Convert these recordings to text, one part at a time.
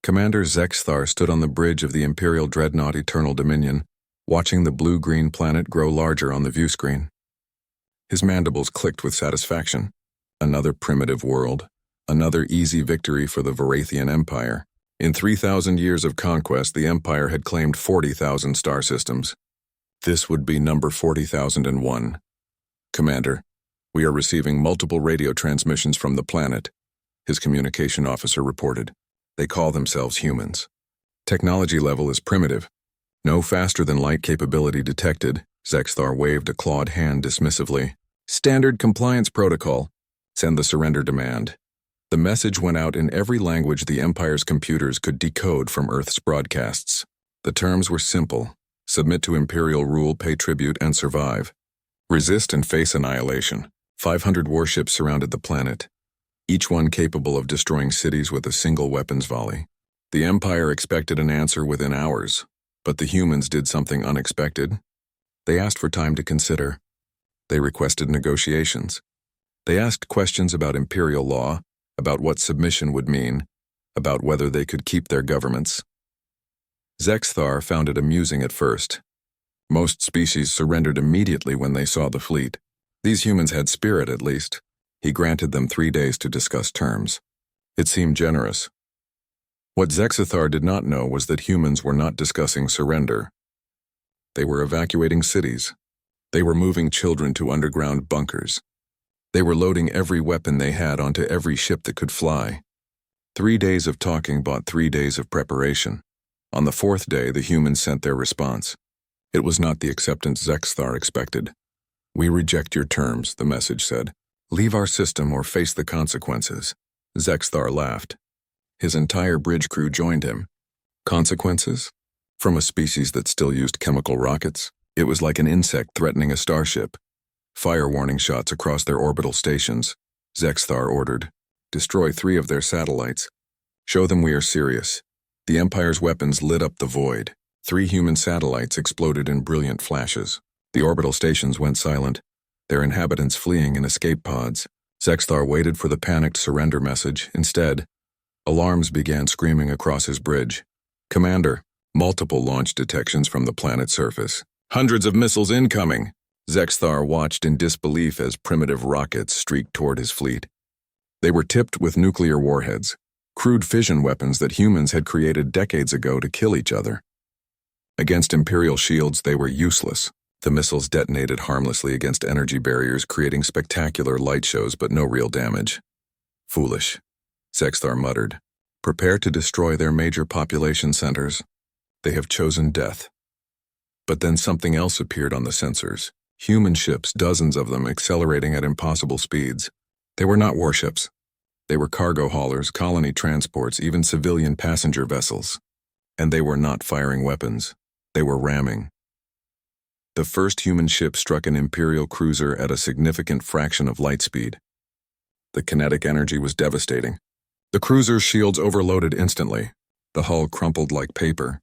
Commander Zexthar stood on the bridge of the Imperial Dreadnought Eternal Dominion, watching the blue-green planet grow larger on the viewscreen. His mandibles clicked with satisfaction. Another primitive world. Another easy victory for the Varathian Empire. In 3,000 years of conquest, the Empire had claimed 40,000 star systems. This would be number 40,001. Commander, we are receiving multiple radio transmissions from the planet, his communication officer reported. They call themselves humans. Technology level is primitive. No faster-than-light capability detected. Zexthar waved a clawed hand dismissively. Standard compliance protocol. Send the surrender demand. The message went out in every language the Empire's computers could decode from Earth's broadcasts. The terms were simple. Submit to Imperial rule, pay tribute, and survive. Resist and face annihilation. 500 warships surrounded the planet, each one capable of destroying cities with a single weapons volley. The Empire expected an answer within hours, but the humans did something unexpected. They asked for time to consider. They requested negotiations. They asked questions about Imperial law, about what submission would mean, about whether they could keep their governments. Zexthar found it amusing at first. Most species surrendered immediately when they saw the fleet. These humans had spirit, at least. He granted them 3 days to discuss terms. It seemed generous. What Zexthar did not know was that humans were not discussing surrender. They were evacuating cities. They were moving children to underground bunkers. They were loading every weapon they had onto every ship that could fly. 3 days of talking bought 3 days of preparation. On the 4th day, the humans sent their response. It was not the acceptance Zexthar expected. We reject your terms, the message said. Leave our system or face the consequences. Zexthar laughed. His entire bridge crew joined him. Consequences? From a species that still used chemical rockets? It was like an insect threatening a starship. Fire warning shots across their orbital stations. Zexthar ordered. Destroy 3 of their satellites. Show them we are serious. The Empire's weapons lit up the void. 3 human satellites exploded in brilliant flashes. The orbital stations went silent, their inhabitants fleeing in escape pods. Zexthar waited for the panicked surrender message. Instead, alarms began screaming across his bridge. Commander, multiple launch detections from the planet's surface. Hundreds of missiles incoming. Zexthar watched in disbelief as primitive rockets streaked toward his fleet. They were tipped with nuclear warheads, crude fission weapons that humans had created decades ago to kill each other. Against Imperial shields, they were useless. The missiles detonated harmlessly against energy barriers, creating spectacular light shows but no real damage. Foolish, Zexthar muttered. Prepare to destroy their major population centers. They have chosen death. But then something else appeared on the sensors. Human ships, dozens of them, accelerating at impossible speeds. They were not warships. They were cargo haulers, colony transports, even civilian passenger vessels. And they were not firing weapons. They were ramming. The first human ship struck an Imperial cruiser at a significant fraction of light speed. The kinetic energy was devastating. The cruiser's shields overloaded instantly. The hull crumpled like paper.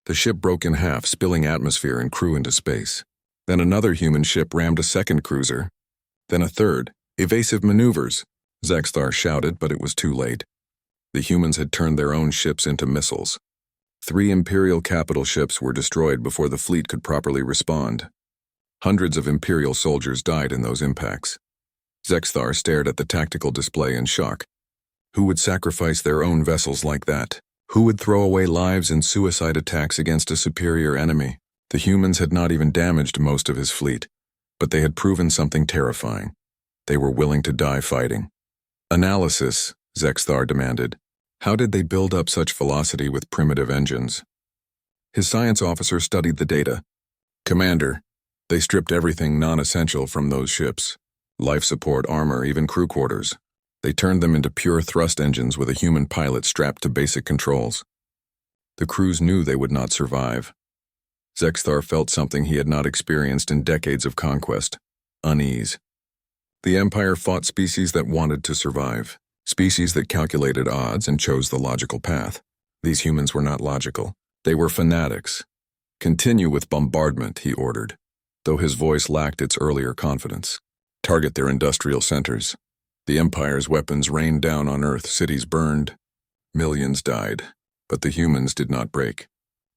The ship broke in half, spilling atmosphere and crew into space. Then another human ship rammed a second cruiser. Then a third. Evasive maneuvers, Zexthar shouted, but it was too late. The humans had turned their own ships into missiles. 3 Imperial capital ships were destroyed before the fleet could properly respond. Hundreds of Imperial soldiers died in those impacts. Zexthar stared at the tactical display in shock. Who would sacrifice their own vessels like that? Who would throw away lives in suicide attacks against a superior enemy? The humans had not even damaged most of his fleet, but they had proven something terrifying. They were willing to die fighting. Analysis, Zexthar demanded. How did they build up such velocity with primitive engines? His science officer studied the data. Commander, they stripped everything non-essential from those ships. Life support, armor, even crew quarters. They turned them into pure thrust engines with a human pilot strapped to basic controls. The crews knew they would not survive. Zexthar felt something he had not experienced in decades of conquest: unease. The Empire fought species that wanted to survive, species that calculated odds and chose the logical path. These humans were not logical. They were fanatics. Continue with bombardment, he ordered, though his voice lacked its earlier confidence. Target their industrial centers. The Empire's weapons rained down on Earth, cities burned. Millions died. But the humans did not break.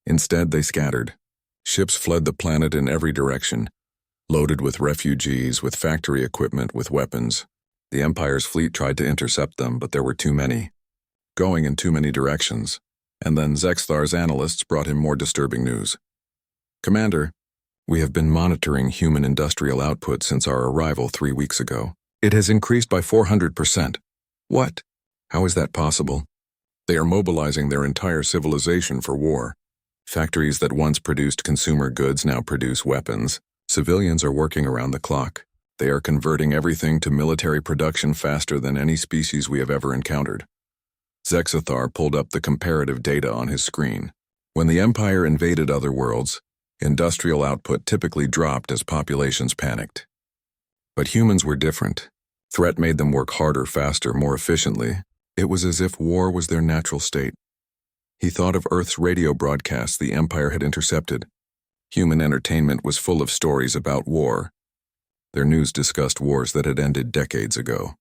Instead, they scattered. Ships fled the planet in every direction, loaded with refugees, with factory equipment, with weapons. The Empire's fleet tried to intercept them, but there were too many, going in too many directions. And then Zexthar's analysts brought him more disturbing news. "Commander, we have been monitoring human industrial output since our arrival 3 weeks ago. It has increased by 400%. What? How is that possible? They are mobilizing their entire civilization for war. Factories that once produced consumer goods now produce weapons. Civilians are working around the clock. They are converting everything to military production faster than any species we have ever encountered." Zexathar pulled up the comparative data on his screen. When the Empire invaded other worlds, industrial output typically dropped as populations panicked. But humans were different. Threat made them work harder, faster, more efficiently. It was as if war was their natural state. He thought of Earth's radio broadcasts the Empire had intercepted. Human entertainment was full of stories about war. Their news discussed wars that had ended decades ago.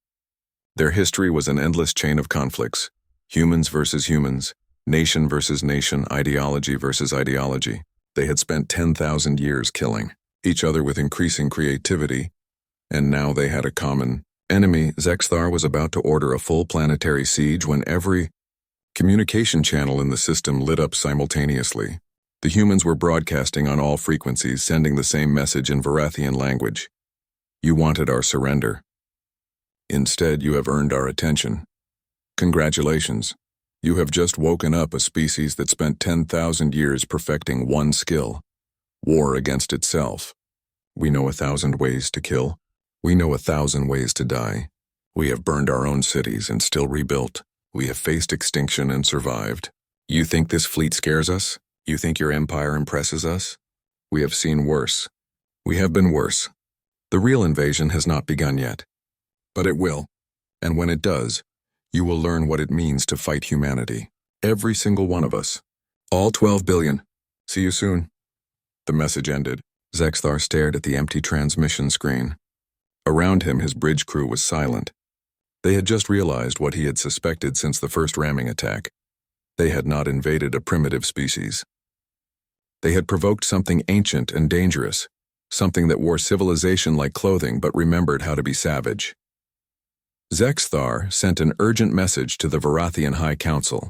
Their history was an endless chain of conflicts. Humans versus humans, nation versus nation, ideology versus ideology. They had spent 10,000 years killing each other with increasing creativity, and now they had a common enemy. Zexthar was about to order a full planetary siege when every communication channel in the system lit up simultaneously. The humans were broadcasting on all frequencies, sending the same message in Varathian language. "You wanted our surrender. Instead, you have earned our attention. Congratulations. You have just woken up a species that spent 10,000 years perfecting one skill: war against itself. We know 1,000 ways to kill. We know 1,000 ways to die. We have burned our own cities and still rebuilt. We have faced extinction and survived. You think this fleet scares us? You think your empire impresses us? We have seen worse. We have been worse. The real invasion has not begun yet. But it will. And when it does, you will learn what it means to fight humanity. Every single one of us. All 12 billion. See you soon." The message ended. Zexthar stared at the empty transmission screen. Around him, his bridge crew was silent. They had just realized what he had suspected since the first ramming attack. They had not invaded a primitive species. They had provoked something ancient and dangerous, something that wore civilization like clothing but remembered how to be savage. Zexthar sent an urgent message to the Varathian High Council.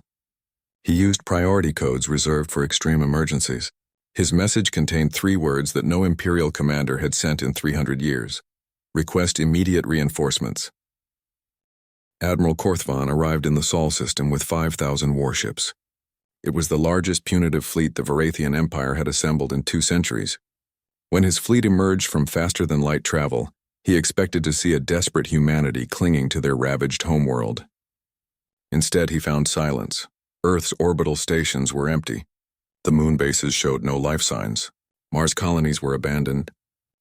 He used priority codes reserved for extreme emergencies. His message contained 3 words that no Imperial commander had sent in 300 years. Request immediate reinforcements. Admiral Korthvan arrived in the Sol system with 5,000 warships. It was the largest punitive fleet the Varathian Empire had assembled in 2 centuries. When his fleet emerged from faster-than-light travel, he expected to see a desperate humanity clinging to their ravaged homeworld. Instead, he found silence. Earth's orbital stations were empty. The moon bases showed no life signs. Mars colonies were abandoned.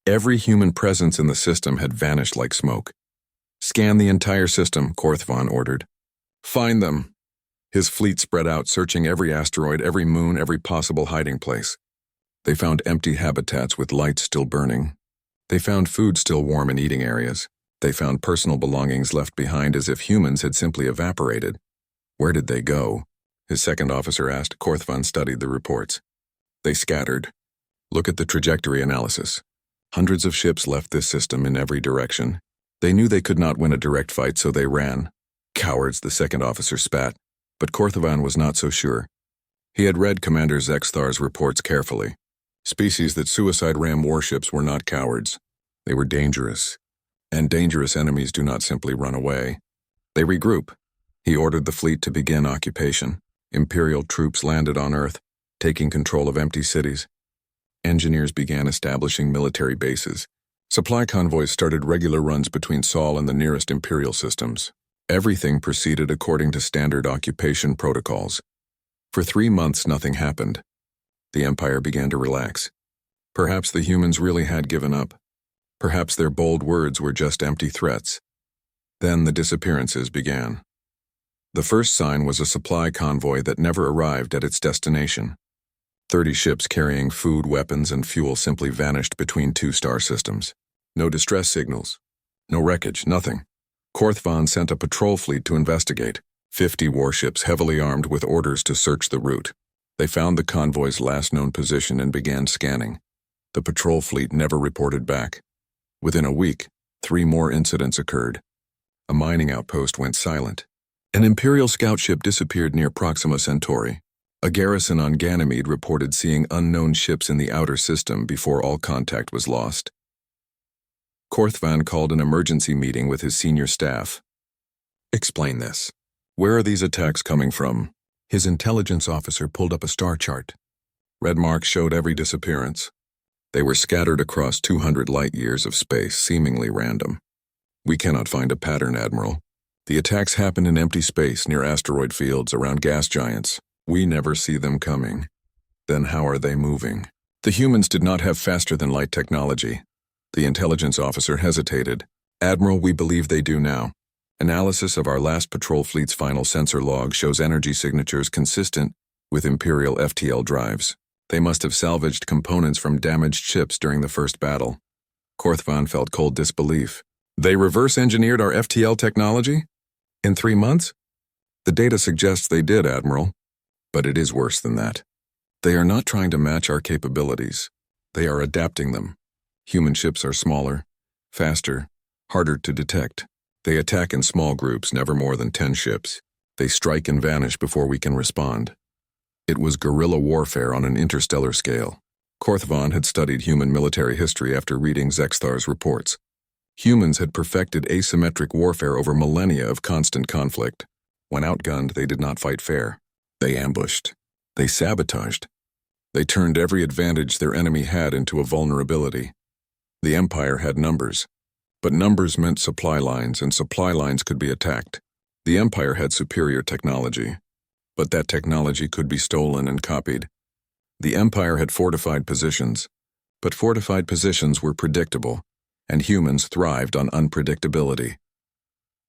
Every human presence in the system had vanished like smoke. "Scan the entire system," Korthvan ordered. "Find them." His fleet spread out, searching every asteroid, every moon, every possible hiding place. They found empty habitats with lights still burning. They found food still warm in eating areas. They found personal belongings left behind as if humans had simply evaporated. Where did they go? His second officer asked. Korthvan studied the reports. They scattered. Look at the trajectory analysis. Hundreds of ships left this system in every direction. They knew they could not win a direct fight, so they ran. Cowards, the second officer spat. But Korthvan was not so sure. He had read Commander Zexthar's reports carefully. Species that suicide ram warships were not cowards. They were dangerous. And dangerous enemies do not simply run away. They regroup. He ordered the fleet to begin occupation. Imperial troops landed on Earth, taking control of empty cities. Engineers began establishing military bases. Supply convoys started regular runs between Sol and the nearest Imperial systems. Everything proceeded according to standard occupation protocols. For 3 months, nothing happened. The Empire began to relax. Perhaps the humans really had given up. Perhaps their bold words were just empty threats. Then the disappearances began. The first sign was a supply convoy that never arrived at its destination. 30 ships carrying food, weapons, and fuel simply vanished between 2 star systems. No distress signals. No wreckage, nothing. Korthvan sent a patrol fleet to investigate. 50 warships heavily armed with orders to search the route. They found the convoy's last known position and began scanning. The patrol fleet never reported back. Within a week, 3 more incidents occurred. A mining outpost went silent. An Imperial scout ship disappeared near Proxima Centauri. A garrison on Ganymede reported seeing unknown ships in the outer system before all contact was lost. Korthvan called an emergency meeting with his senior staff. "Explain this. Where are these attacks coming from?" His intelligence officer pulled up a star chart. Red marks showed every disappearance. They were scattered across 200 light-years of space, seemingly random. "We cannot find a pattern, Admiral. The attacks happen in empty space near asteroid fields around gas giants. We never see them coming. Then how are they moving?" The humans did not have faster-than-light technology. The intelligence officer hesitated. "Admiral, we believe they do now. Analysis of our last patrol fleet's final sensor log shows energy signatures consistent with Imperial FTL drives. They must have salvaged components from damaged ships during the first battle." Korthvan felt cold disbelief. "They reverse-engineered our FTL technology? In 3 months?" "The data suggests they did, Admiral. But it is worse than that. They are not trying to match our capabilities. They are adapting them. Human ships are smaller, faster, harder to detect. They attack in small groups, never more than 10 ships. They strike and vanish before we can respond. It was guerrilla warfare on an interstellar scale." Korthvan had studied human military history after reading Zexthar's reports. Humans had perfected asymmetric warfare over millennia of constant conflict. When outgunned, they did not fight fair. They ambushed. They sabotaged. They turned every advantage their enemy had into a vulnerability. The Empire had numbers, but numbers meant supply lines, and supply lines could be attacked. The Empire had superior technology, but that technology could be stolen and copied. The Empire had fortified positions, but fortified positions were predictable, and humans thrived on unpredictability.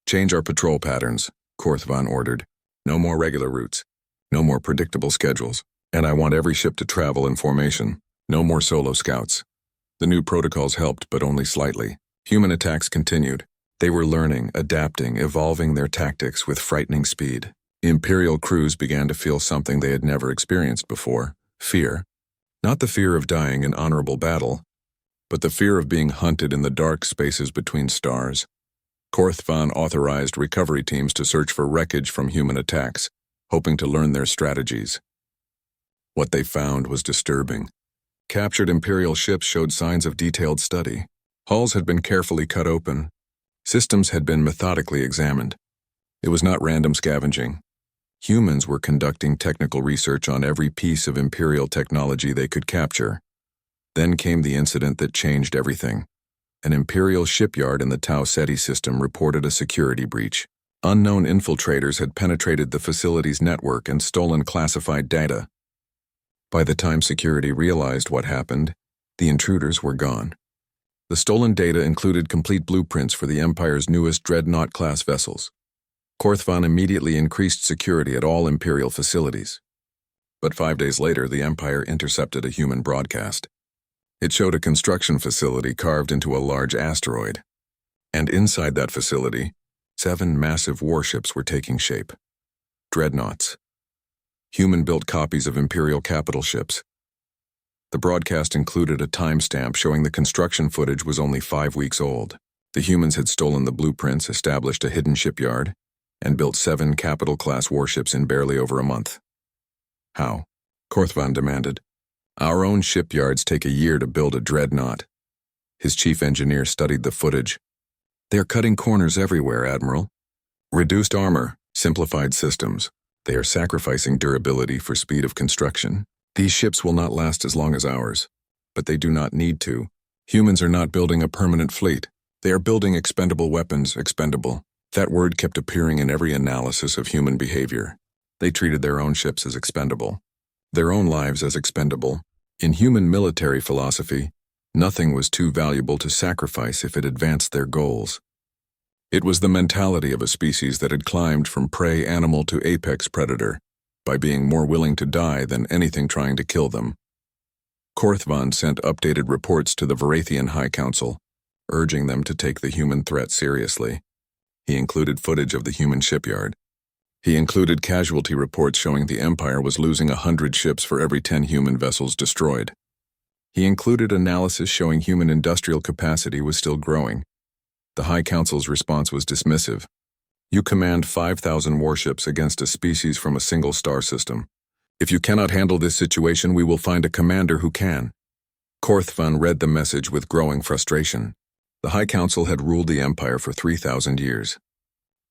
"Change our patrol patterns," Korthvan ordered. "No more regular routes. No more predictable schedules. And I want every ship to travel in formation. No more solo scouts." The new protocols helped, but only slightly. Human attacks continued. They were learning, adapting, evolving their tactics with frightening speed. Imperial crews began to feel something they had never experienced before: fear. Not the fear of dying in honorable battle, but the fear of being hunted in the dark spaces between stars. Korthvan authorized recovery teams to search for wreckage from human attacks, hoping to learn their strategies. What they found was disturbing. Captured Imperial ships showed signs of detailed study. Hulls had been carefully cut open. Systems had been methodically examined. It was not random scavenging. Humans were conducting technical research on every piece of Imperial technology they could capture. Then came the incident that changed everything. An Imperial shipyard in the Tau Ceti system reported a security breach. Unknown infiltrators had penetrated the facility's network and stolen classified data. By the time security realized what happened, the intruders were gone. The stolen data included complete blueprints for the Empire's newest Dreadnought-class vessels. Korthvan immediately increased security at all Imperial facilities. But 5 days later, the Empire intercepted a human broadcast. It showed a construction facility carved into a large asteroid. And inside that facility, 7 massive warships were taking shape. Dreadnoughts. Human-built copies of Imperial capital ships. The broadcast included a timestamp showing the construction footage was only 5 weeks old. The humans had stolen the blueprints, established a hidden shipyard, and built 7 capital-class warships in barely over a month. How? Korthvan demanded. "Our own shipyards take a year to build a dreadnought." His chief engineer studied the footage. "They are cutting corners everywhere, Admiral. Reduced armor, simplified systems. They are sacrificing durability for speed of construction. These ships will not last as long as ours, but they do not need to. Humans are not building a permanent fleet. They are building expendable weapons, expendable. That word kept appearing in every analysis of human behavior. They treated their own ships as expendable, their own lives as expendable. In human military philosophy, nothing was too valuable to sacrifice if it advanced their goals. It was the mentality of a species that had climbed from prey animal to apex predator by being more willing to die than anything trying to kill them. Korthvan sent updated reports to the Varathian High Council, urging them to take the human threat seriously. He included footage of the human shipyard. He included casualty reports showing the Empire was losing 100 ships for every 10 human vessels destroyed. He included analysis showing human industrial capacity was still growing. The High Council's response was dismissive. You command 5,000 warships against a species from a single star system. If you cannot handle this situation, we will find a commander who can. Korthvan read the message with growing frustration. The High Council had ruled the Empire for 3,000 years.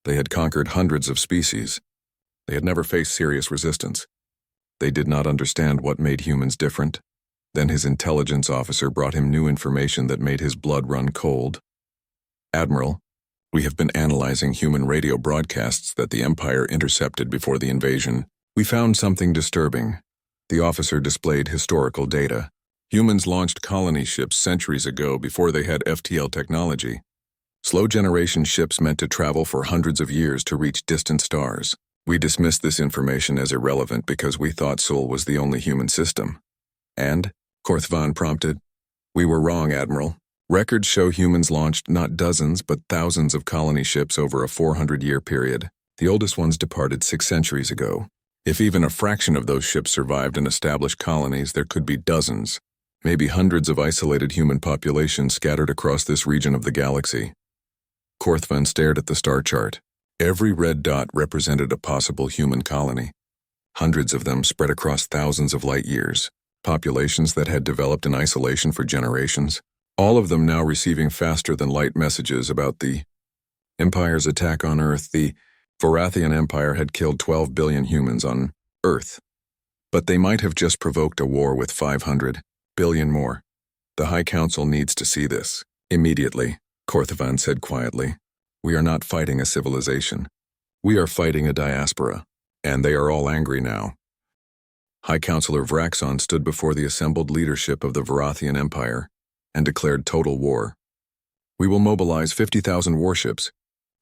They had conquered hundreds of species. They had never faced serious resistance. They did not understand what made humans different. Then his intelligence officer brought him new information that made his blood run cold. Admiral, we have been analyzing human radio broadcasts that the Empire intercepted before the invasion. We found something disturbing. The officer displayed historical data. Humans launched colony ships centuries ago before they had FTL technology. Slow generation ships meant to travel for hundreds of years to reach distant stars. We dismissed this information as irrelevant because we thought Sol was the only human system. And, Korthvan prompted, we were wrong, Admiral. Records show humans launched not dozens but thousands of colony ships over a 400-year period. The oldest ones departed 6 centuries ago. If even a fraction of those ships survived and established colonies, there could be dozens, maybe hundreds of isolated human populations scattered across this region of the galaxy. Korthvan stared at the star chart. Every red dot represented a possible human colony. Hundreds of them spread across thousands of light years, populations that had developed in isolation for generations, all of them now receiving faster-than-light messages about the Empire's attack on Earth. The Varathian Empire had killed 12 billion humans on Earth, but they might have just provoked a war with 500 billion more. The High Council needs to see this. Immediately, Korthvan said quietly. We are not fighting a civilization. We are fighting a diaspora, and they are all angry now. High Counselor Vraxon stood before the assembled leadership of the Varathian Empire and declared total war. We will mobilize 50,000 warships,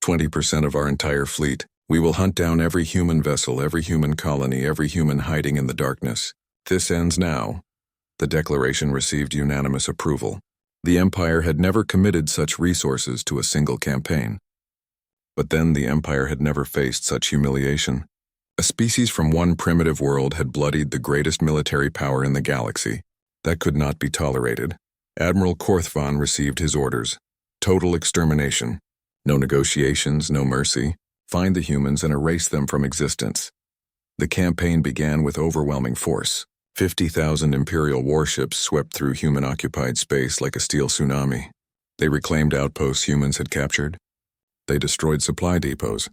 20% of our entire fleet. We will hunt down every human vessel, every human colony, every human hiding in the darkness. This ends now. The declaration received unanimous approval. The Empire had never committed such resources to a single campaign. But then the Empire had never faced such humiliation. A species from one primitive world had bloodied the greatest military power in the galaxy. That could not be tolerated. Admiral Korthvan received his orders. Total extermination. No negotiations, no mercy. Find the humans and erase them from existence. The campaign began with overwhelming force. 50,000 Imperial warships swept through human-occupied space like a steel tsunami. They reclaimed outposts humans had captured. They destroyed supply depots.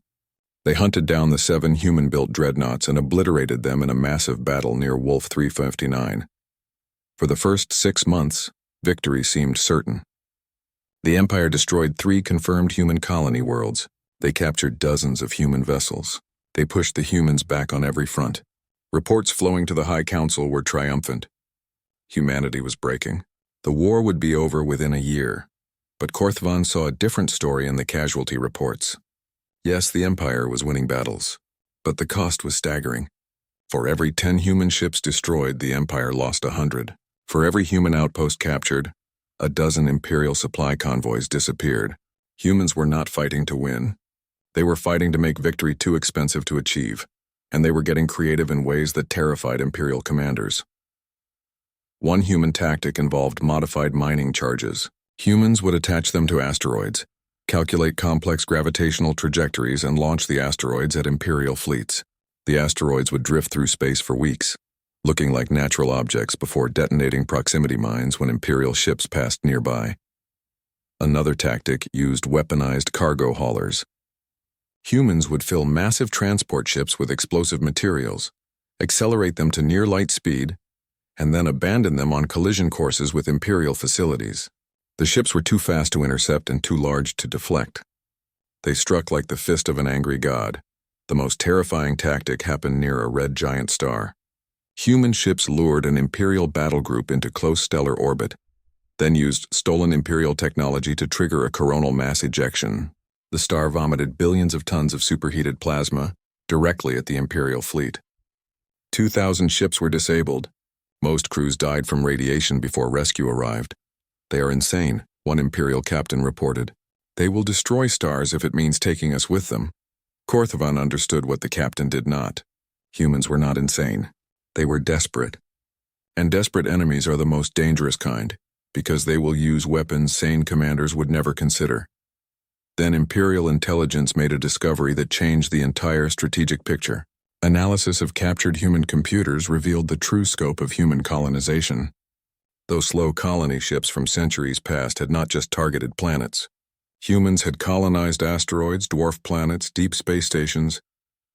They hunted down the 7 human-built dreadnoughts and obliterated them in a massive battle near Wolf 359. For the first 6 months, victory seemed certain. The Empire destroyed 3 confirmed human colony worlds. They captured dozens of human vessels. They pushed the humans back on every front. Reports flowing to the High Council were triumphant. Humanity was breaking. The war would be over within a year. But Korthvan saw a different story in the casualty reports. Yes, the Empire was winning battles, but the cost was staggering. For every 10 human ships destroyed, the Empire lost 100. For every human outpost captured, a dozen Imperial supply convoys disappeared. Humans were not fighting to win. They were fighting to make victory too expensive to achieve, and they were getting creative in ways that terrified Imperial commanders. One human tactic involved modified mining charges. Humans would attach them to asteroids, calculate complex gravitational trajectories, and launch the asteroids at Imperial fleets. The asteroids would drift through space for weeks, looking like natural objects before detonating proximity mines when Imperial ships passed nearby. Another tactic used weaponized cargo haulers. Humans would fill massive transport ships with explosive materials, accelerate them to near light speed, and then abandon them on collision courses with Imperial facilities. The ships were too fast to intercept and too large to deflect. They struck like the fist of an angry god. The most terrifying tactic happened near a red giant star. Human ships lured an Imperial battle group into close stellar orbit, then used stolen Imperial technology to trigger a coronal mass ejection. The star vomited billions of tons of superheated plasma directly at the Imperial fleet. 2,000 ships were disabled. Most crews died from radiation before rescue arrived. They are insane, one Imperial captain reported. They will destroy stars if it means taking us with them. Korthovan understood what the captain did not. Humans were not insane. They were desperate. And desperate enemies are the most dangerous kind, because they will use weapons sane commanders would never consider. Then Imperial intelligence made a discovery that changed the entire strategic picture. Analysis of captured human computers revealed the true scope of human colonization. Those slow colony ships from centuries past had not just targeted planets. Humans had colonized asteroids, dwarf planets, deep space stations,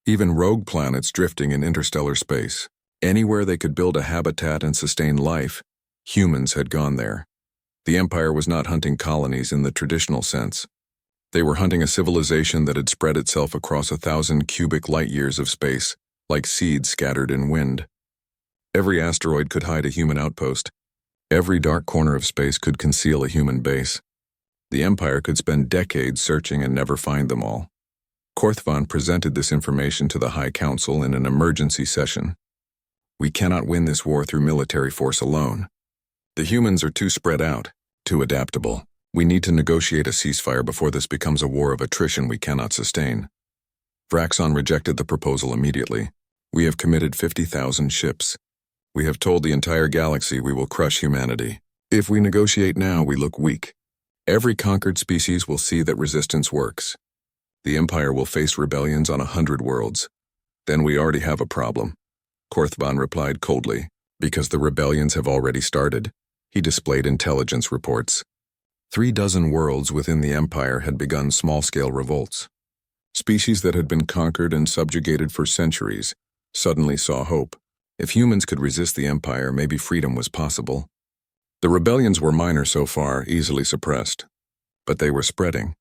even rogue planets drifting in interstellar space. Anywhere they could build a habitat and sustain life, humans had gone there. The Empire was not hunting colonies in the traditional sense. They were hunting a civilization that had spread itself across 1,000 cubic light-years of space, like seeds scattered in wind. Every asteroid could hide a human outpost. Every dark corner of space could conceal a human base. The Empire could spend decades searching and never find them all. Korthovan presented this information to the High Council in an emergency session. We cannot win this war through military force alone. The humans are too spread out, too adaptable. We need to negotiate a ceasefire before this becomes a war of attrition we cannot sustain. Vraxon rejected the proposal immediately. We have committed 50,000 ships. We have told the entire galaxy we will crush humanity. If we negotiate now, we look weak. Every conquered species will see that resistance works. The Empire will face rebellions on 100 worlds. Then we already have a problem. Korthovan replied coldly, because the rebellions have already started. He displayed intelligence reports. 36 worlds within the Empire had begun small-scale revolts. Species that had been conquered and subjugated for centuries suddenly saw hope. If humans could resist the Empire, maybe freedom was possible. The rebellions were minor so far, easily suppressed. But they were spreading.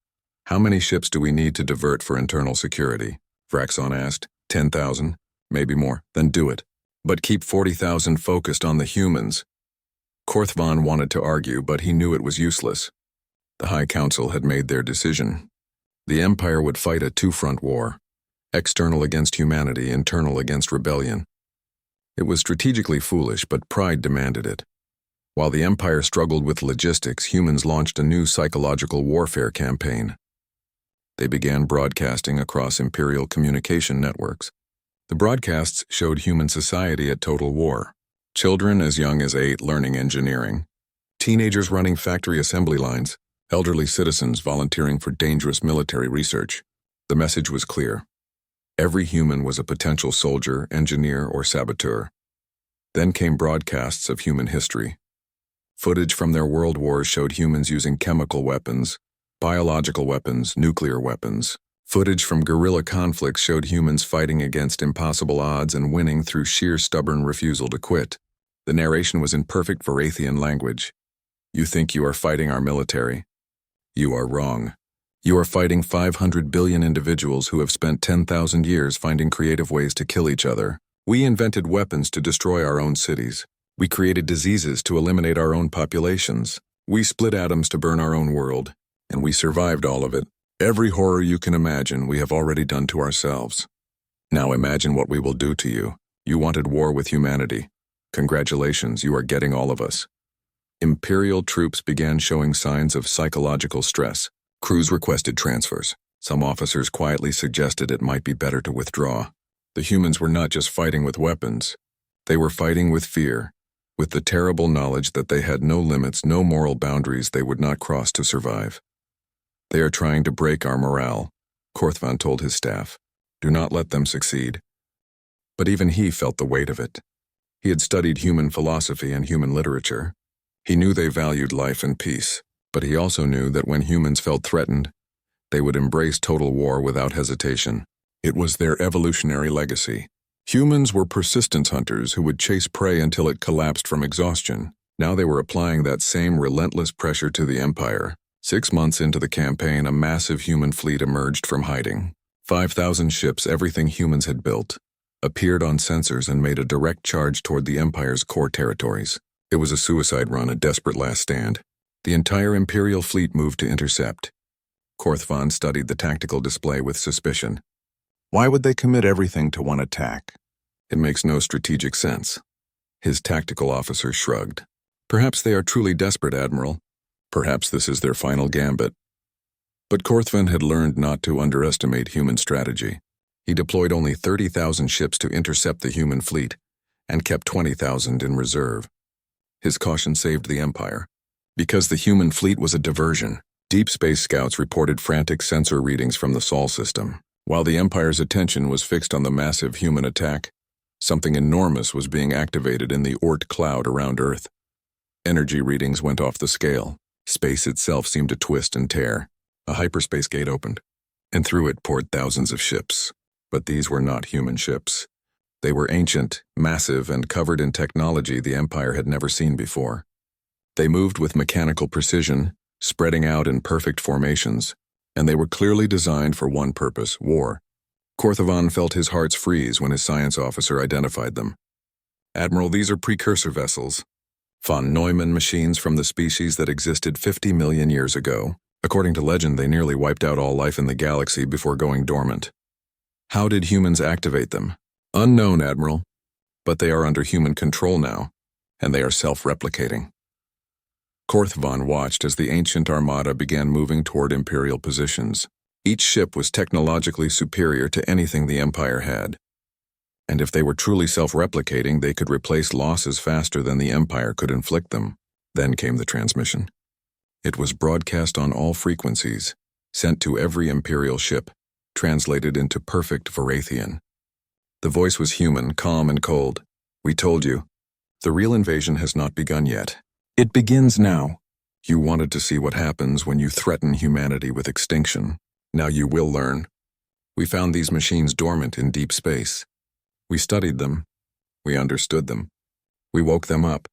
How many ships do we need to divert for internal security? Vraxon asked. 10,000, maybe more. Then do it. But keep 40,000 focused on the humans. Korthovan wanted to argue, but he knew it was useless. The High Council had made their decision. The Empire would fight a two-front war. External against humanity, internal against rebellion. It was strategically foolish, but pride demanded it. While the Empire struggled with logistics, humans launched a new psychological warfare campaign. They began broadcasting across Imperial communication networks. The broadcasts showed human society at total war. Children as young as 8 learning engineering. Teenagers running factory assembly lines. Elderly citizens volunteering for dangerous military research. The message was clear. Every human was a potential soldier, engineer, or saboteur. Then came broadcasts of human history. Footage from their world wars showed humans using chemical weapons, biological weapons, nuclear weapons. Footage from guerrilla conflicts showed humans fighting against impossible odds and winning through sheer stubborn refusal to quit. The narration was in perfect Varathian language. You think you are fighting our military? You are wrong. You are fighting 500 billion individuals who have spent 10,000 years finding creative ways to kill each other. We invented weapons to destroy our own cities. We created diseases to eliminate our own populations. We split atoms to burn our own world, and we survived all of it. Every horror you can imagine we have already done to ourselves. Now imagine what we will do to you. You wanted war with humanity. Congratulations, you are getting all of us. Imperial troops began showing signs of psychological stress. Crews requested transfers. Some officers quietly suggested it might be better to withdraw. The humans were not just fighting with weapons. They were fighting with fear, with the terrible knowledge that they had no limits, no moral boundaries they would not cross to survive. They are trying to break our morale, Korthovan told his staff. Do not let them succeed. But even he felt the weight of it. He had studied human philosophy and human literature. He knew they valued life and peace, but he also knew that when humans felt threatened, they would embrace total war without hesitation. It was their evolutionary legacy. Humans were persistence hunters who would chase prey until it collapsed from exhaustion. Now they were applying that same relentless pressure to the Empire. 6 months into the campaign, a massive human fleet emerged from hiding. 5,000 ships, everything humans had built, appeared on sensors and made a direct charge toward the Empire's core territories. It was a suicide run, a desperate last stand. The entire Imperial fleet moved to intercept. Korthovan studied the tactical display with suspicion. Why would they commit everything to one attack? It makes no strategic sense. His tactical officer shrugged. Perhaps they are truly desperate, Admiral. Perhaps this is their final gambit. But Korthvan had learned not to underestimate human strategy. He deployed only 30,000 ships to intercept the human fleet, and kept 20,000 in reserve. His caution saved the Empire. Because the human fleet was a diversion, deep space scouts reported frantic sensor readings from the Sol system. While the Empire's attention was fixed on the massive human attack, something enormous was being activated in the Oort cloud around Earth. Energy readings went off the scale. Space itself seemed to twist and tear. A hyperspace gate opened, and through it poured thousands of ships. But these were not human ships. They were ancient, massive, and covered in technology the Empire had never seen before. They moved with mechanical precision, spreading out in perfect formations, and they were clearly designed for one purpose: war. Korthavan felt his heart freeze when his science officer identified them. "Admiral, these are precursor vessels. Von Neumann machines from the species that existed 50 million years ago. According to legend, they nearly wiped out all life in the galaxy before going dormant. How did humans activate them? Unknown, Admiral. But they are under human control now, and they are self-replicating." Korthvan watched as the ancient armada began moving toward Imperial positions. Each ship was technologically superior to anything the Empire had. And if they were truly self-replicating, they could replace losses faster than the Empire could inflict them. Then came the transmission. It was broadcast on all frequencies, sent to every Imperial ship, translated into perfect Varathian. The voice was human, calm and cold. "We told you. The real invasion has not begun yet. It begins now. You wanted to see what happens when you threaten humanity with extinction. Now you will learn. We found these machines dormant in deep space. We studied them. We understood them. We woke them up.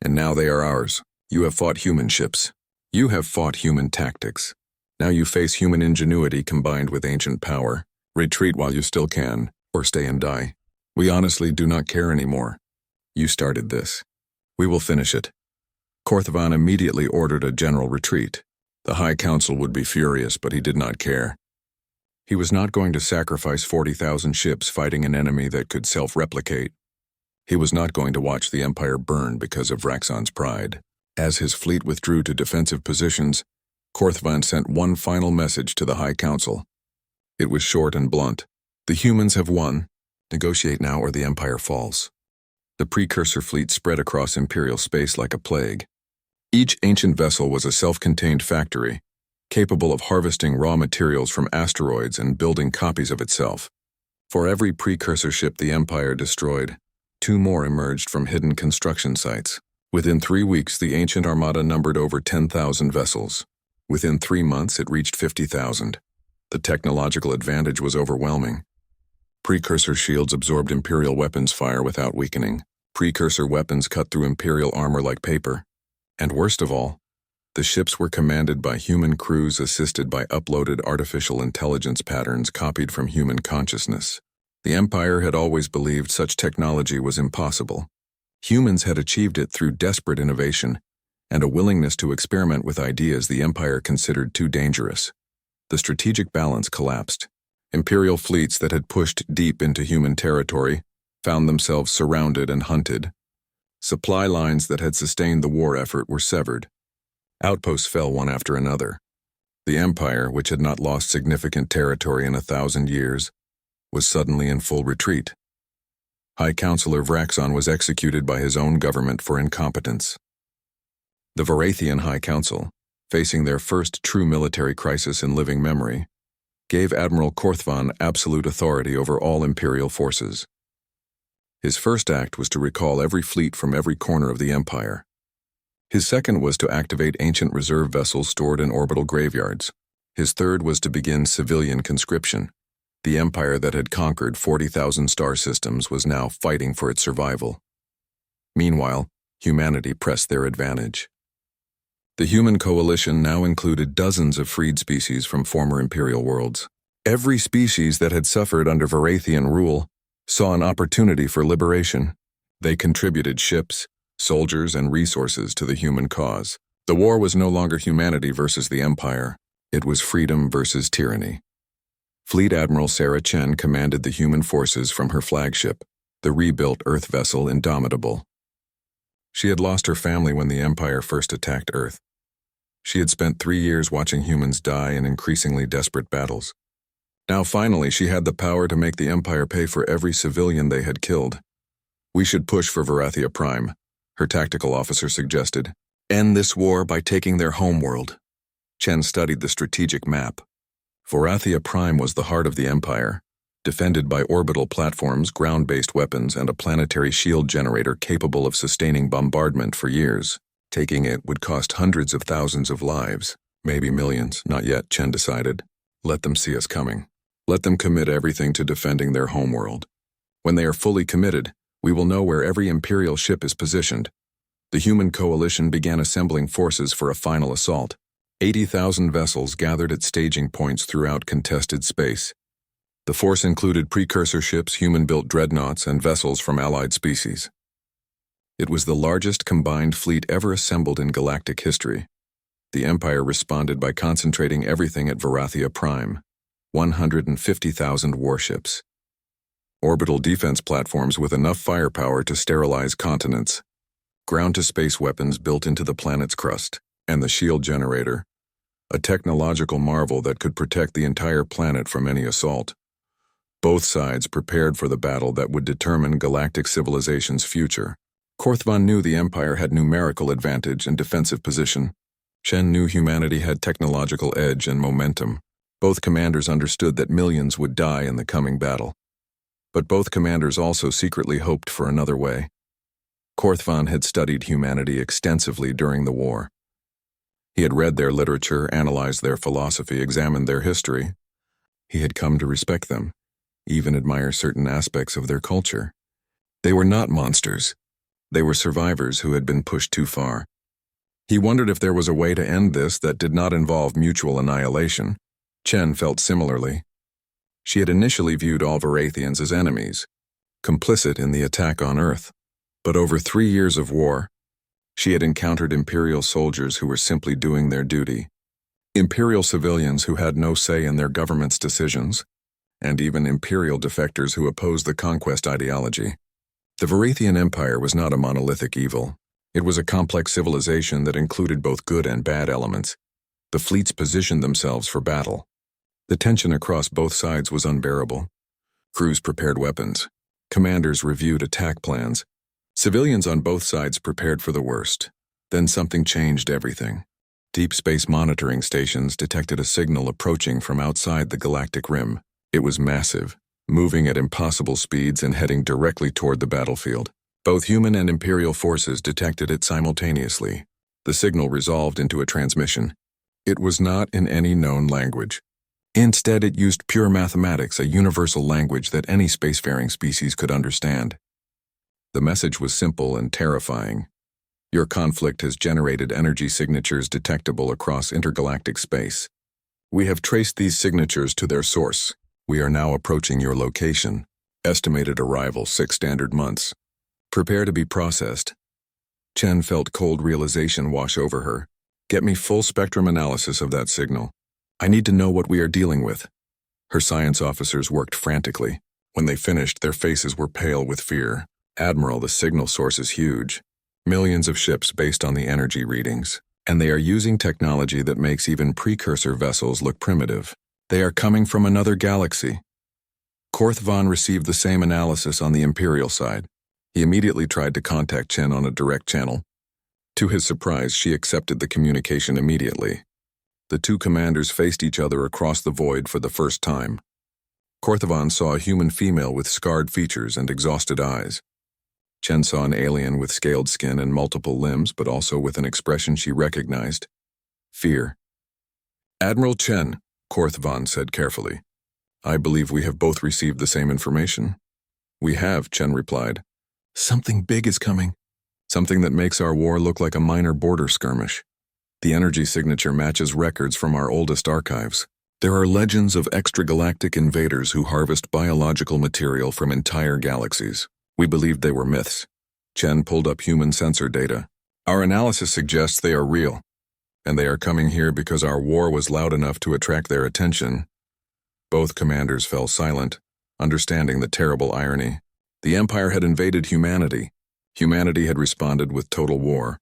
And now they are ours. You have fought human ships. You have fought human tactics. Now you face human ingenuity combined with ancient power. Retreat while you still can, or stay and die. We honestly do not care anymore. You started this. We will finish it." Korthvan immediately ordered a general retreat. The High Council would be furious, but he did not care. He was not going to sacrifice 40,000 ships fighting an enemy that could self-replicate. He was not going to watch the Empire burn because of Vraxon's pride. As his fleet withdrew to defensive positions, Korthvan sent one final message to the High Council. It was short and blunt. "The humans have won. Negotiate now or the Empire falls." The precursor fleet spread across Imperial space like a plague. Each ancient vessel was a self-contained factory, capable of harvesting raw materials from asteroids and building copies of itself. For every precursor ship the Empire destroyed, 2 more emerged from hidden construction sites. Within 3 weeks, the ancient armada numbered over 10,000 vessels. Within 3 months, it reached 50,000. The technological advantage was overwhelming. Precursor shields absorbed Imperial weapons fire without weakening. Precursor weapons cut through Imperial armor like paper. And worst of all, the ships were commanded by human crews assisted by uploaded artificial intelligence patterns copied from human consciousness. The Empire had always believed such technology was impossible. Humans had achieved it through desperate innovation and a willingness to experiment with ideas the Empire considered too dangerous. The strategic balance collapsed. Imperial fleets that had pushed deep into human territory found themselves surrounded and hunted. Supply lines that had sustained the war effort were severed. Outposts fell one after another. The Empire, which had not lost significant territory in 1,000 years, was suddenly in full retreat. High Councilor Vraxon was executed by his own government for incompetence. The Varathian High Council, facing their first true military crisis in living memory, gave Admiral Korthvan absolute authority over all Imperial forces. His first act was to recall every fleet from every corner of the Empire. His second was to activate ancient reserve vessels stored in orbital graveyards. His third was to begin civilian conscription. The Empire that had conquered 40,000 star systems was now fighting for its survival. Meanwhile, humanity pressed their advantage. The human coalition now included dozens of freed species from former Imperial worlds. Every species that had suffered under Varathian rule saw an opportunity for liberation. They contributed ships, soldiers, and resources to the human cause. The war was no longer humanity versus the Empire. It was freedom versus tyranny. Fleet Admiral Sarah Chen commanded the human forces from her flagship, the rebuilt Earth vessel Indomitable. She had lost her family when the Empire first attacked Earth. She had spent 3 years watching humans die in increasingly desperate battles. Now finally she had the power to make the Empire pay for every civilian they had killed. "We should push for Varathia Prime," her tactical officer suggested. "End this war by taking their homeworld." Chen studied the strategic map. Varathia Prime was the heart of the Empire, defended by orbital platforms, ground-based weapons, and a planetary shield generator capable of sustaining bombardment for years. Taking it would cost hundreds of thousands of lives, maybe millions, not yet, Chen decided. Let them see us coming. Let them commit everything to defending their homeworld. When they are fully committed, we will know where every Imperial ship is positioned. The human coalition began assembling forces for a final assault. 80,000 vessels gathered at staging points throughout contested space. The force included precursor ships, human-built dreadnoughts, and vessels from allied species. It was the largest combined fleet ever assembled in galactic history. The Empire responded by concentrating everything at Varathia Prime, 150,000 warships. Orbital defense platforms with enough firepower to sterilize continents, ground-to-space weapons built into the planet's crust, and the shield generator, a technological marvel that could protect the entire planet from any assault. Both sides prepared for the battle that would determine galactic civilization's future. Korthvan knew the Empire had numerical advantage and defensive position. Chen knew humanity had technological edge and momentum. Both commanders understood that millions would die in the coming battle. But both commanders also secretly hoped for another way. Korthvan had studied humanity extensively during the war. He had read their literature, analyzed their philosophy, examined their history. He had come to respect them, even admire certain aspects of their culture. They were not monsters. They were survivors who had been pushed too far. He wondered if there was a way to end this that did not involve mutual annihilation. Chen felt similarly. She had initially viewed all Varathians as enemies, complicit in the attack on Earth. But over 3 years of war, she had encountered Imperial soldiers who were simply doing their duty, Imperial civilians who had no say in their government's decisions, and even Imperial defectors who opposed the conquest ideology. The Varathian Empire was not a monolithic evil. It was a complex civilization that included both good and bad elements. The fleets positioned themselves for battle. The tension across both sides was unbearable. Crews prepared weapons. Commanders reviewed attack plans. Civilians on both sides prepared for the worst. Then something changed everything. Deep space monitoring stations detected a signal approaching from outside the galactic rim. It was massive, moving at impossible speeds and heading directly toward the battlefield. Both human and Imperial forces detected it simultaneously. The signal resolved into a transmission. It was not in any known language. Instead, it used pure mathematics, a universal language that any spacefaring species could understand. The message was simple and terrifying. Your conflict has generated energy signatures detectable across intergalactic space. We have traced these signatures to their source. We are now approaching your location. Estimated arrival 6 standard months. Prepare to be processed. Chen felt cold realization wash over her. Get me full spectrum analysis of that signal. I need to know what we are dealing with. Her science officers worked frantically. When they finished, their faces were pale with fear. Admiral, the signal source is huge. Millions of ships based on the energy readings. And they are using technology that makes even precursor vessels look primitive. They are coming from another galaxy. Korthvan received the same analysis on the Imperial side. He immediately tried to contact Chen on a direct channel. To his surprise, she accepted the communication immediately. The two commanders faced each other across the void for the first time. Korthvan saw a human female with scarred features and exhausted eyes. Chen saw an alien with scaled skin and multiple limbs, but also with an expression she recognized: fear. "Admiral Chen," Korthvan said carefully, "I believe we have both received the same information." "We have," Chen replied. "Something big is coming. Something that makes our war look like a minor border skirmish. The energy signature matches records from our oldest archives. There are legends of extragalactic invaders who harvest biological material from entire galaxies. We believed they were myths." Chen pulled up human sensor data. "Our analysis suggests they are real, and they are coming here because our war was loud enough to attract their attention." Both commanders fell silent, understanding the terrible irony. The Empire had invaded humanity. Humanity had responded with total war.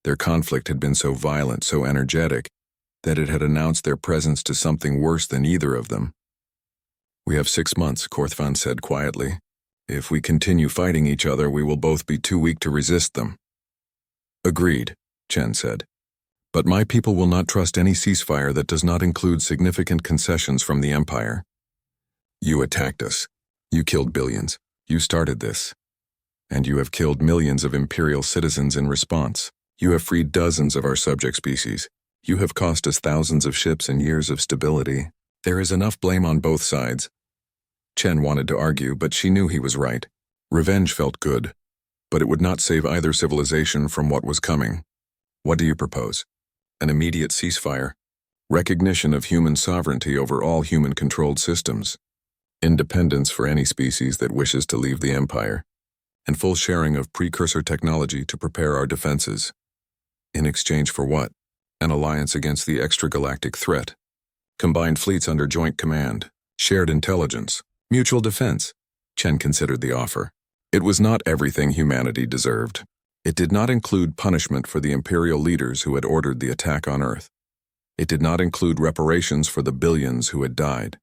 Their conflict had been so violent, so energetic, that it had announced their presence to something worse than either of them. "We have 6 months," Korthvan said quietly. "If we continue fighting each other, we will both be too weak to resist them." "Agreed," Chen said. "But my people will not trust any ceasefire that does not include significant concessions from the Empire. You attacked us. You killed billions. You started this. And you have killed millions of Imperial citizens in response. You have freed dozens of our subject species. You have cost us thousands of ships and years of stability. There is enough blame on both sides." Chen wanted to argue, but she knew he was right. Revenge felt good, but it would not save either civilization from what was coming. "What do you propose? An immediate ceasefire, recognition of human sovereignty over all human-controlled systems, independence for any species that wishes to leave the Empire, and full sharing of precursor technology to prepare our defenses. In exchange for what? An alliance against the extragalactic threat. Combined fleets under joint command, shared intelligence, mutual defense." Chen considered the offer. It was not everything humanity deserved. It did not include punishment for the Imperial leaders who had ordered the attack on Earth. It did not include reparations for the billions who had died.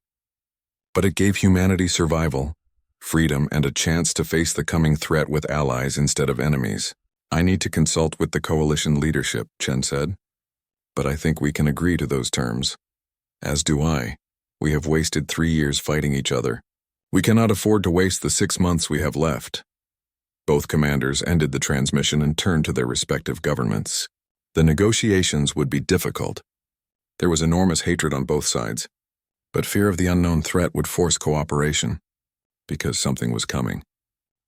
But it gave humanity survival, freedom, and a chance to face the coming threat with allies instead of enemies. "I need to consult with the coalition leadership," Chen said. "But I think we can agree to those terms." "As do I. We have wasted 3 years fighting each other. We cannot afford to waste the 6 months we have left." Both commanders ended the transmission and turned to their respective governments. The negotiations would be difficult. There was enormous hatred on both sides, but fear of the unknown threat would force cooperation, because something was coming,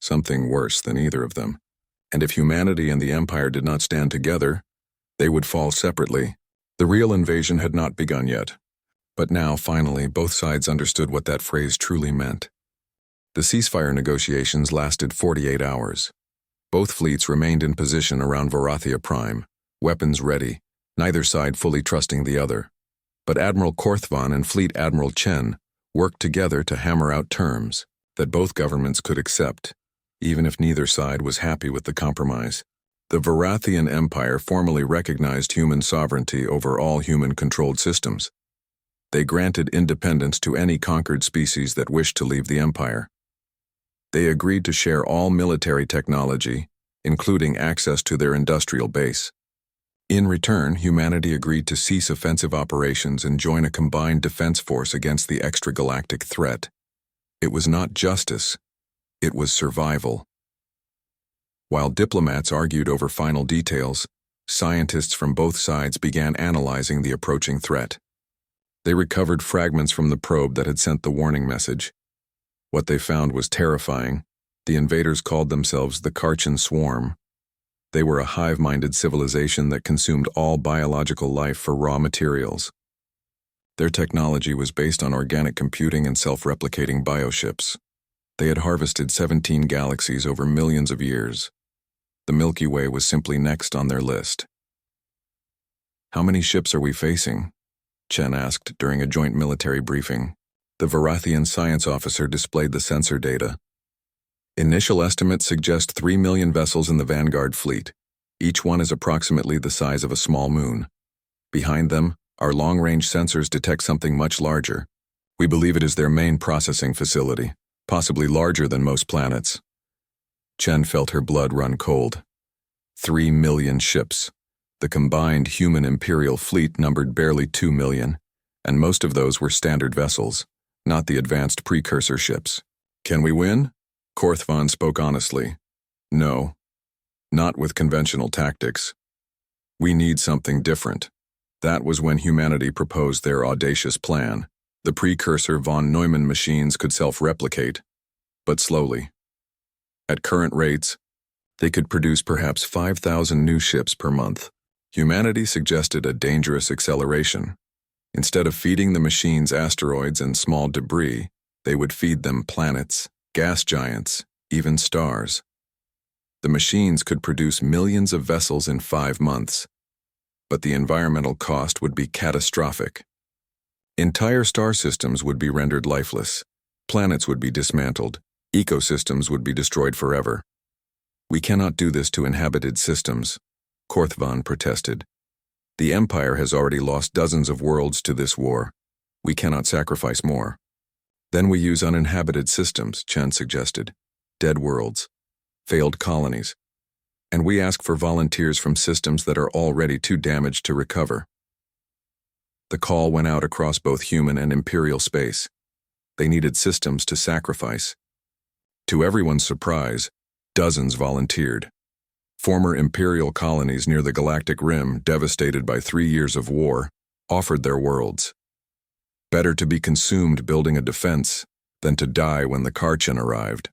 something worse than either of them. And if humanity and the Empire did not stand together, they would fall separately. The real invasion had not begun yet, but now, finally, both sides understood what that phrase truly meant. The ceasefire negotiations lasted 48 hours. Both fleets remained in position around Varathia Prime, weapons ready, neither side fully trusting the other. But Admiral Korthvan and Fleet Admiral Chen worked together to hammer out terms that both governments could accept, even if neither side was happy with the compromise. The Varathian Empire formally recognized human sovereignty over all human-controlled systems. They granted independence to any conquered species that wished to leave the Empire. They agreed to share all military technology, including access to their industrial base. In return, humanity agreed to cease offensive operations and join a combined defense force against the extragalactic threat. It was not justice, it was survival. While diplomats argued over final details, scientists from both sides began analyzing the approaching threat. They recovered fragments from the probe that had sent the warning message. What they found was terrifying. The invaders called themselves the Karchan Swarm. They were a hive-minded civilization that consumed all biological life for raw materials. Their technology was based on organic computing and self-replicating bioships. They had harvested 17 galaxies over millions of years. The Milky Way was simply next on their list. "How many ships are we facing?" Chen asked during a joint military briefing. The Varathian science officer displayed the sensor data. "Initial estimates suggest 3 million vessels in the Vanguard fleet. Each one is approximately the size of a small moon. Behind them, our long-range sensors detect something much larger. We believe it is their main processing facility, possibly larger than most planets." Chen felt her blood run cold. 3 million ships. The combined human Imperial fleet numbered barely 2 million, and most of those were standard vessels, not the advanced precursor ships. "Can we win?" Korthvan spoke honestly. "No. Not with conventional tactics. We need something different." That was when humanity proposed their audacious plan. The precursor von Neumann machines could self-replicate, but slowly. At current rates, they could produce perhaps 5,000 new ships per month. Humanity suggested a dangerous acceleration. Instead of feeding the machines asteroids and small debris, they would feed them planets, gas giants, even stars. The machines could produce millions of vessels in 5 months, but the environmental cost would be catastrophic. Entire star systems would be rendered lifeless, planets would be dismantled, ecosystems would be destroyed forever. We cannot do this to inhabited systems. Korthvan protested. The Empire has already lost dozens of worlds to this war. We cannot sacrifice more. Then we use uninhabited systems, Chen suggested. Dead worlds. Failed colonies. And we ask for volunteers from systems that are already too damaged to recover. The call went out across both human and Imperial space. They needed systems to sacrifice. To everyone's surprise, dozens volunteered. Former Imperial colonies near the Galactic Rim, devastated by 3 years of war, offered their worlds. Better to be consumed building a defense than to die when the Karchen arrived.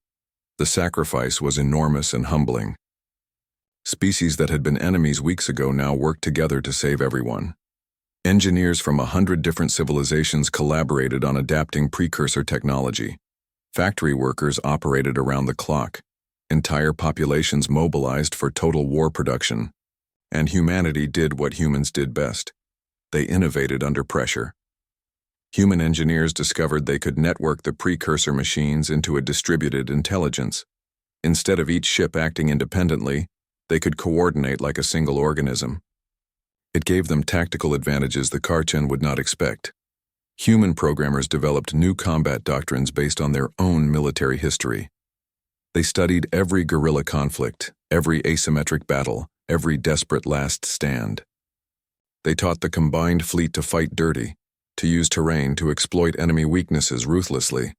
The sacrifice was enormous and humbling. Species that had been enemies weeks ago now worked together to save everyone. Engineers from 100 different civilizations collaborated on adapting precursor technology. Factory workers operated around the clock. Entire populations mobilized for total war production. And humanity did what humans did best. They innovated under pressure. Human engineers discovered they could network the precursor machines into a distributed intelligence. Instead of each ship acting independently, they could coordinate like a single organism. It gave them tactical advantages the Karchen would not expect. Human programmers developed new combat doctrines based on their own military history. They studied every guerrilla conflict, every asymmetric battle, every desperate last stand. They taught the combined fleet to fight dirty, to use terrain to exploit enemy weaknesses ruthlessly.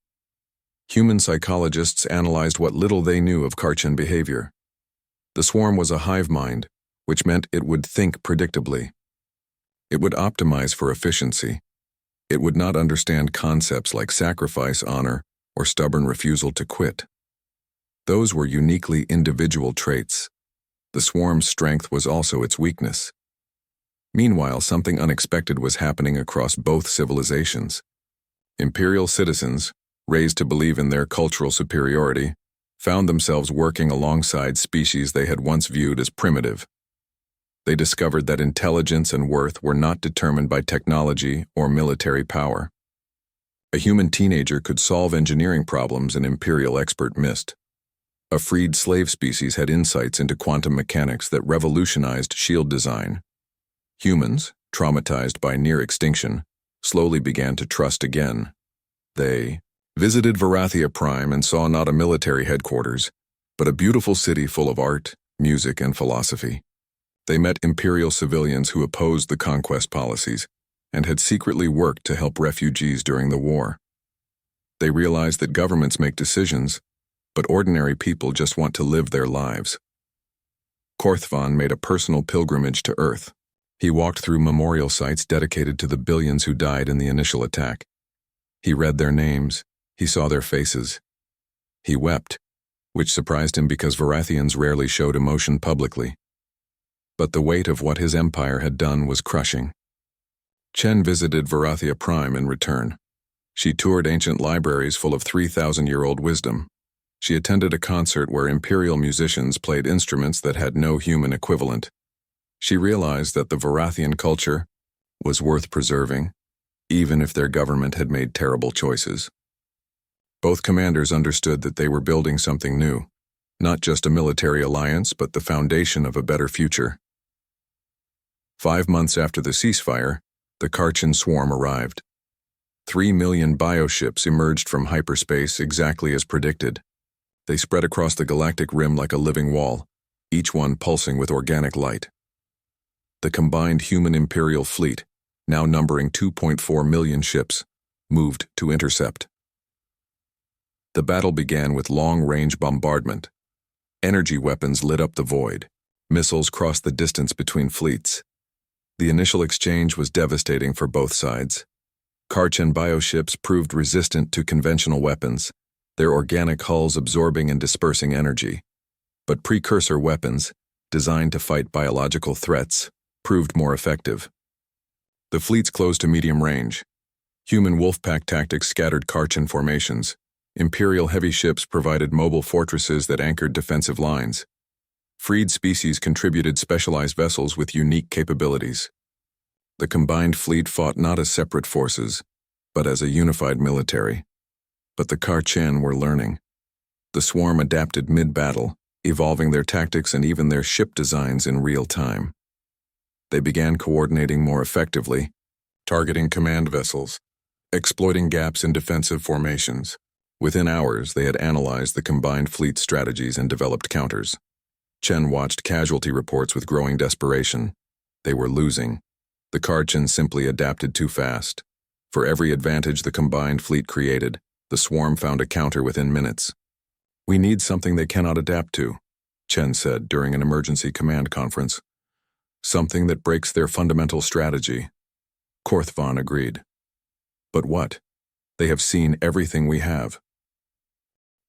Human psychologists analyzed what little they knew of Karchen behavior. The swarm was a hive mind, which meant it would think predictably. It would optimize for efficiency. It would not understand concepts like sacrifice, honor, or stubborn refusal to quit. Those were uniquely individual traits. The swarm's strength was also its weakness. Meanwhile, something unexpected was happening across both civilizations. Imperial citizens, raised to believe in their cultural superiority, found themselves working alongside species they had once viewed as primitive. They discovered that intelligence and worth were not determined by technology or military power. A human teenager could solve engineering problems an Imperial expert missed. A freed slave species had insights into quantum mechanics that revolutionized shield design. Humans, traumatized by near extinction, slowly began to trust again. They visited Varathia Prime and saw not a military headquarters, but a beautiful city full of art, music, and philosophy. They met Imperial civilians who opposed the conquest policies and had secretly worked to help refugees during the war. They realized that governments make decisions, but ordinary people just want to live their lives. Korthvan made a personal pilgrimage to Earth. He walked through memorial sites dedicated to the billions who died in the initial attack. He read their names. He saw their faces. He wept, which surprised him because Varathians rarely showed emotion publicly. But the weight of what his empire had done was crushing. Chen visited Varathia Prime in return. She toured ancient libraries full of 3,000-year-old wisdom. She attended a concert where Imperial musicians played instruments that had no human equivalent. She realized that the Varathian culture was worth preserving, even if their government had made terrible choices. Both commanders understood that they were building something new, not just a military alliance, but the foundation of a better future. 5 months after the ceasefire, the Karchen swarm arrived. 3 million bioships emerged from hyperspace exactly as predicted. They spread across the galactic rim like a living wall, each one pulsing with organic light. The combined human Imperial fleet, now numbering 2.4 million ships, moved to intercept. The battle began with long-range bombardment. Energy weapons lit up the void. Missiles crossed the distance between fleets. The initial exchange was devastating for both sides. Karchen bioships proved resistant to conventional weapons, their organic hulls absorbing and dispersing energy. But precursor weapons, designed to fight biological threats, proved more effective. The fleets closed to medium range. Human wolfpack tactics scattered Karchen formations. Imperial heavy ships provided mobile fortresses that anchored defensive lines. Freed species contributed specialized vessels with unique capabilities. The combined fleet fought not as separate forces, but as a unified military. But the Karchen were learning. The swarm adapted mid-battle, evolving their tactics and even their ship designs in real time. They began coordinating more effectively, targeting command vessels, exploiting gaps in defensive formations. Within hours, they had analyzed the combined fleet strategies and developed counters. Chen watched casualty reports with growing desperation. They were losing. The Karchen simply adapted too fast. For every advantage the combined fleet created, the swarm found a counter within minutes. "We need something they cannot adapt to," Chen said during an emergency command conference. "Something that breaks their fundamental strategy." Korthvan agreed. "But what? They have seen everything we have."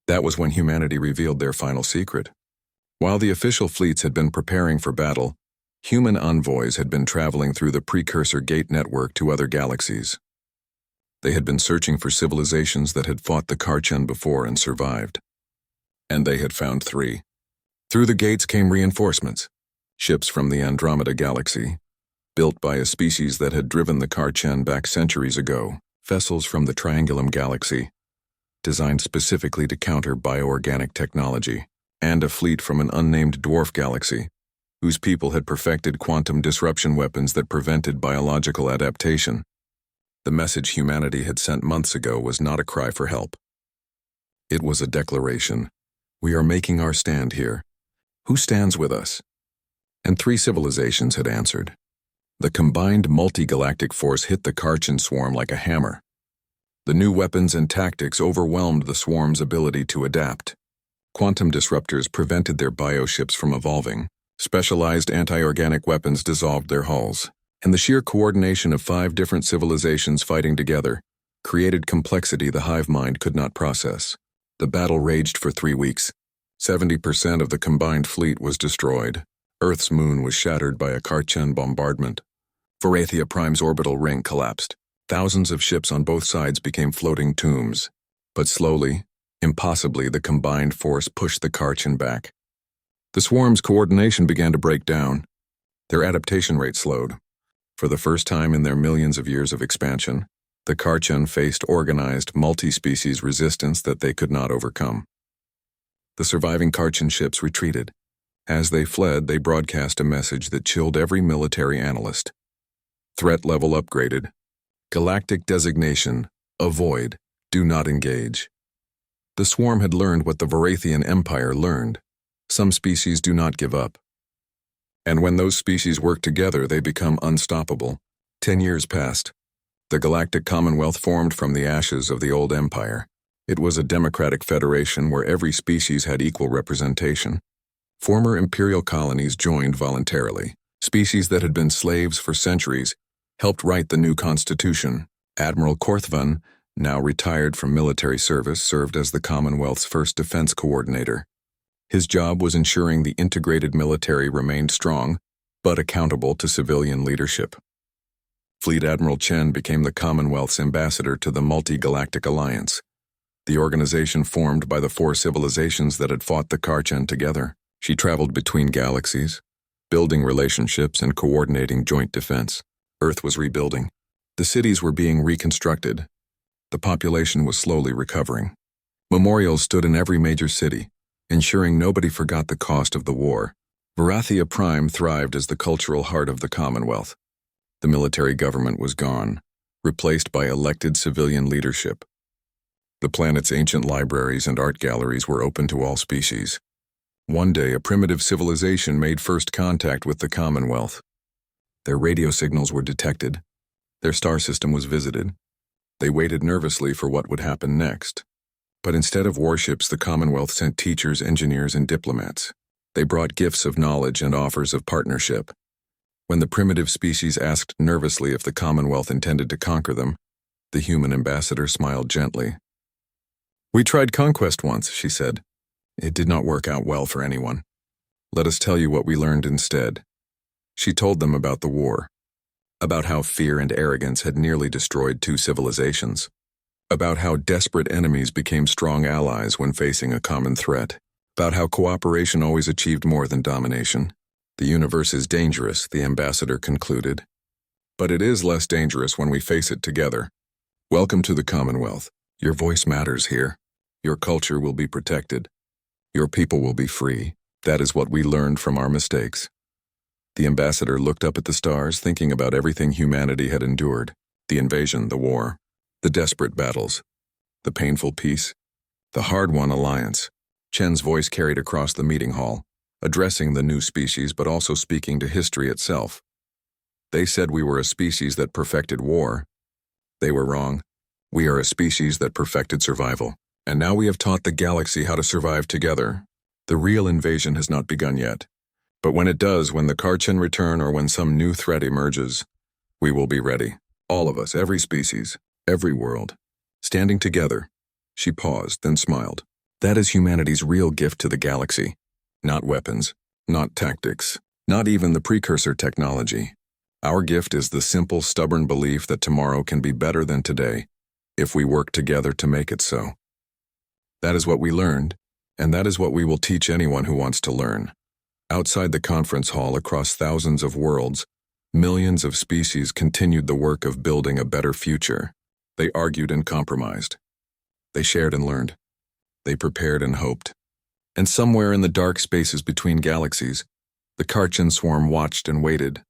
That was when humanity revealed their final secret. While the official fleets had been preparing for battle, human envoys had been traveling through the precursor gate network to other galaxies. They had been searching for civilizations that had fought the Karchen before and survived. And they had found 3. Through the gates came reinforcements, ships from the Andromeda Galaxy, built by a species that had driven the Karchen back centuries ago, vessels from the Triangulum Galaxy, designed specifically to counter bioorganic technology, and a fleet from an unnamed dwarf galaxy, whose people had perfected quantum disruption weapons that prevented biological adaptation. The message humanity had sent months ago was not a cry for help. It was a declaration. "We are making our stand here. Who stands with us?" And 3 civilizations had answered. The combined multi-galactic force hit the Karchen swarm like a hammer. The new weapons and tactics overwhelmed the swarm's ability to adapt. Quantum disruptors prevented their bioships from evolving. Specialized anti-organic weapons dissolved their hulls. And the sheer coordination of 5 different civilizations fighting together created complexity the hive mind could not process. The battle raged for 3 weeks. 70% of the combined fleet was destroyed. Earth's moon was shattered by a Karchen bombardment. Varathia Prime's orbital ring collapsed. Thousands of ships on both sides became floating tombs. But slowly, impossibly, the combined force pushed the Karchen back. The swarm's coordination began to break down. Their adaptation rate slowed. For the first time in their millions of years of expansion, the Karchen faced organized, multi-species resistance that they could not overcome. The surviving Karchen ships retreated. As they fled, they broadcast a message that chilled every military analyst. Threat level upgraded. Galactic designation, avoid, do not engage. The swarm had learned what the Varathian Empire learned. Some species do not give up. And when those species work together, they become unstoppable. 10 years passed. The Galactic Commonwealth formed from the ashes of the old empire. It was a democratic federation where every species had equal representation. Former imperial colonies joined voluntarily. Species that had been slaves for centuries helped write the new constitution. Admiral Korthvan, now retired from military service, served as the Commonwealth's first defense coordinator. His job was ensuring the integrated military remained strong, but accountable to civilian leadership. Fleet Admiral Chen became the Commonwealth's ambassador to the Multi-Galactic Alliance, the organization formed by the 4 civilizations that had fought the Karchen together. She traveled between galaxies, building relationships and coordinating joint defense. Earth was rebuilding. The cities were being reconstructed. The population was slowly recovering. Memorials stood in every major city, ensuring nobody forgot the cost of the war. Varathia Prime thrived as the cultural heart of the Commonwealth. The military government was gone, replaced by elected civilian leadership. The planet's ancient libraries and art galleries were open to all species. One day, a primitive civilization made first contact with the Commonwealth. Their radio signals were detected. Their star system was visited. They waited nervously for what would happen next. But instead of warships, the Commonwealth sent teachers, engineers, and diplomats. They brought gifts of knowledge and offers of partnership. When the primitive species asked nervously if the Commonwealth intended to conquer them, the human ambassador smiled gently. "We tried conquest once," she said. "It did not work out well for anyone. Let us tell you what we learned instead." She told them about the war, about how fear and arrogance had nearly destroyed 2 civilizations, about how desperate enemies became strong allies when facing a common threat, about how cooperation always achieved more than domination. "The universe is dangerous," the ambassador concluded, "but it is less dangerous when we face it together. Welcome to the Commonwealth. Your voice matters here. Your culture will be protected. Your people will be free. That is what we learned from our mistakes. The ambassador looked up at the stars, thinking about everything humanity had endured: the invasion, the war, the desperate battles, the painful peace, the hard-won alliance. Chen's voice carried across the meeting hall, addressing the new species but also speaking to history itself. They said we were a species that perfected war. They were wrong. We are a species that perfected survival. And now we have taught the galaxy how to survive together. The real invasion has not begun yet. But when it does, when the Karchen return or when some new threat emerges, we will be ready. All of us, every species, every world, standing together. She paused, then smiled. That is humanity's real gift to the galaxy. Not weapons, not tactics, not even the precursor technology. Our gift is the simple, stubborn belief that tomorrow can be better than today if we work together to make it so. That is what we learned, and that is what we will teach anyone who wants to learn. Outside the conference hall, across thousands of worlds, millions of species continued the work of building a better future. They argued and compromised. They shared and learned. They prepared and hoped. And somewhere in the dark spaces between galaxies, the Karchen swarm watched and waited,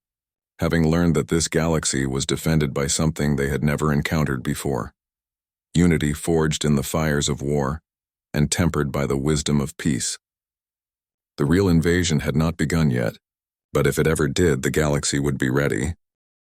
having learned that this galaxy was defended by something they had never encountered before. Unity forged in the fires of war and tempered by the wisdom of peace. The real invasion had not begun yet, but if it ever did, the galaxy would be ready.